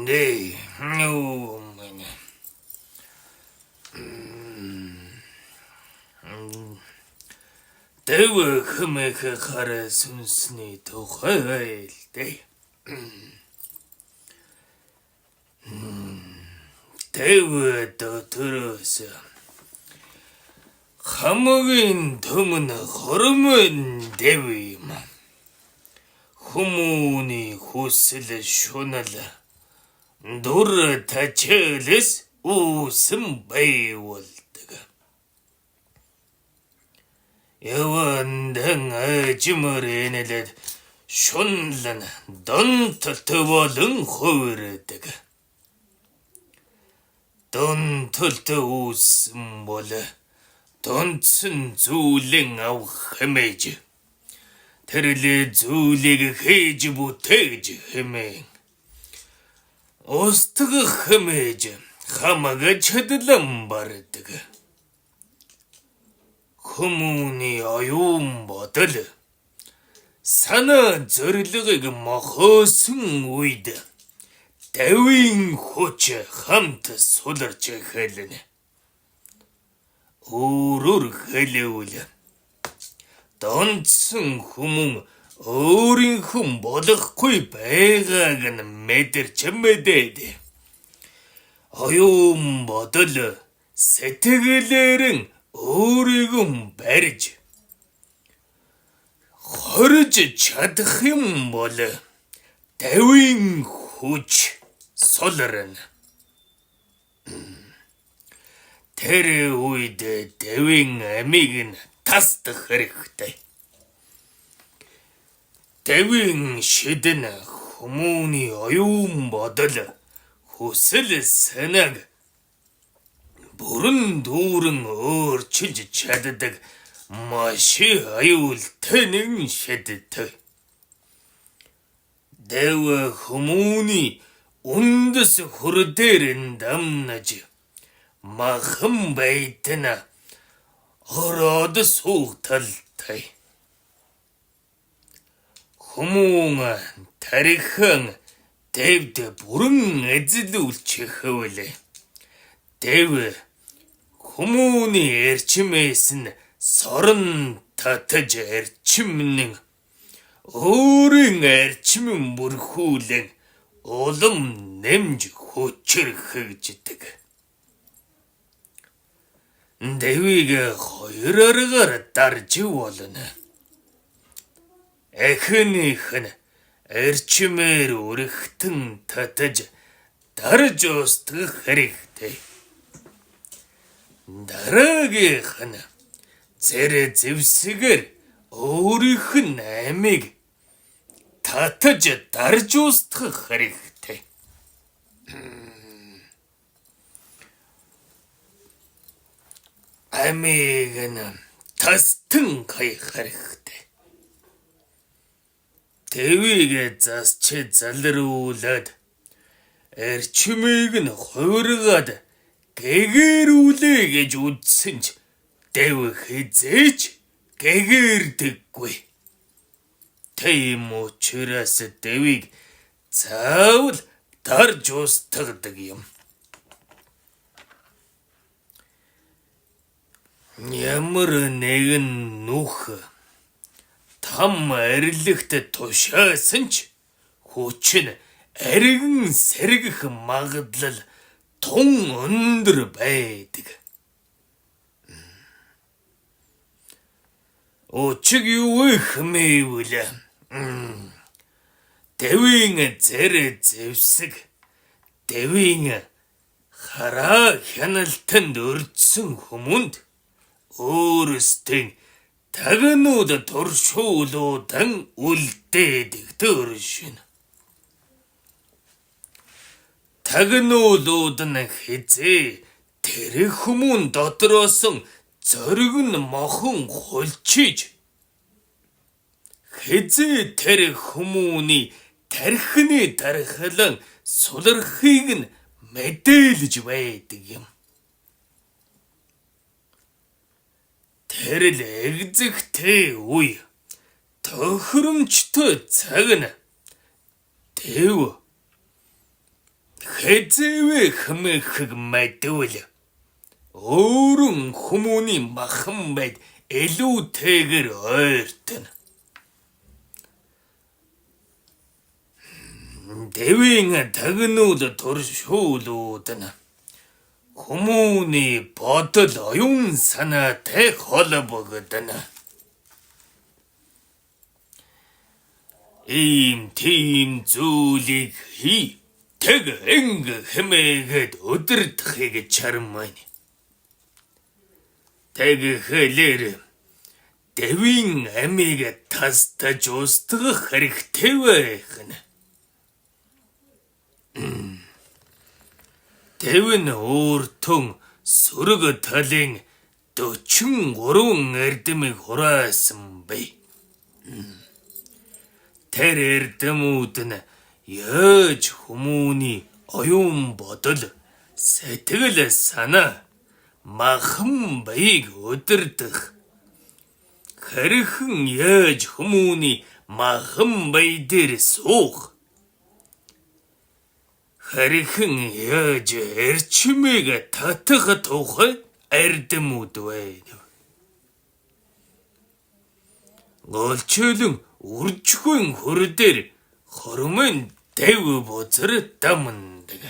네, 어머니. 대와 금에 그 가래 순순히 도화일 때. 대와 또 들어서 감옥인 도문 걸으면 대위만 후문이 호슬을 쇼날라 노르 다쳐레스 웃음 배월드가 여원당 아지머리네들 쇼날라 돈 터트월은 호르드가 돈 터트 웃음 몰라 돈슨 zuleng ау хэмэж тэрл зүйлийг хийж бүтээж хэмээн устг хэмэж хамаг чадлан бардаг хүмүүний оюун бодол санаа зорилгыг мохоосон үед давийн хүч хамт суларч хэлнэ өөрөөр хэлбэл донцсон хүмүүн өөрийнхөө болохгүй байгааг нь мэдэрч мэдээд оюун бодол сэтгэлээр өөрийгөө барьж хорж чадах юм бол давийн хүч солирно. Тэр үед давийн амийг нь тасдах хэрэгтэй. Давийн шидэн хүмүүний оюун бодол хүсэл санааг бүрэн дүүрэн өөрчилж чаддаг маш аюултай нэг шидтэй. Дав хүмүүний үндэс хүрдээр дамнаж махан байтна ороод суугталтай. Хүмүүн тарихын дэвд бүрэн эзлүүлж хөвлөө. Дэв хүмүүний эрчмээс нь сорон татаж эрчимнэн өөрийн эрчмэн бүрхүүлэн улам нэмж хүчрхэгждэг. Дэвийг хоёр аргаар дарж болно. Эхнийх нь эрчмээр өргөтөн татаж дарж устгах хэрэгтэй. Дараагийнх нь зэрэг зэвсгээр өөрийнх нь амийг татаж дарж устгах хэрэгтэй. Амийг нь тастан хаях хэрэгтэй. Тэвийг засч залруулад эрчмийг нь хувиргаад гэгэрүүлээ гэж үздсэн ч дэв хизээч гэгэрдэггүй. Тийм учраас дэвийг заавал дарж устгадаг юм. Ямар нэгэн нүх там арилгахт тушаасан ч хүч нь ариган сэргэх магадлал тун өндөр байдаг. Учиг юу хэмээвэл дэвийн зэрэг зэвсэг дэвийн хараа хяналтанд өрдсөн хүмүүнд өөрсдийн тагнууд туршуулуудан үлдээдэг төршин. Тагнуулууд нь хизээ тэр хүмүүн дотроос зориг нь мохон хулчиж хизээ тэр хүмүүний тархины дархлан сулархыг нь мэдээлж байдаг юм. Тэр л эгзэгтэй үе тохиромжтой цаг нь дэв хэзээвээ хэмээх мэдвэл өөрөн хүмүүний махан байд илүүтэйгэр ойртно. Дэвийн тагнуул туршуулууд нь хүмүүний бодол оюун санаатай холбогдно. Ийм тийм зүйлийг хий. Тэг энг хэмээгээд өдөртхийг чармайна. Тэгэхлээр дэвийн амийг тастаж устгах хэрэгтэй байна. Дэв нь өөртөө сөрөг талын 43 эрдэмийг хураасан бай. Тэр эрдэмүүд нь яаж хүмүүний оюун бодол, сэтгэл санаа, махан байг өдөрдөх, хэрхэн яаж хүмүүний махан бай дээр суух, хэрхэн яаж эрчмийг татах тухай эрдэмүүд байна. Голчлон үржихэн хөр дээр хормын дэв бузар дамндаг.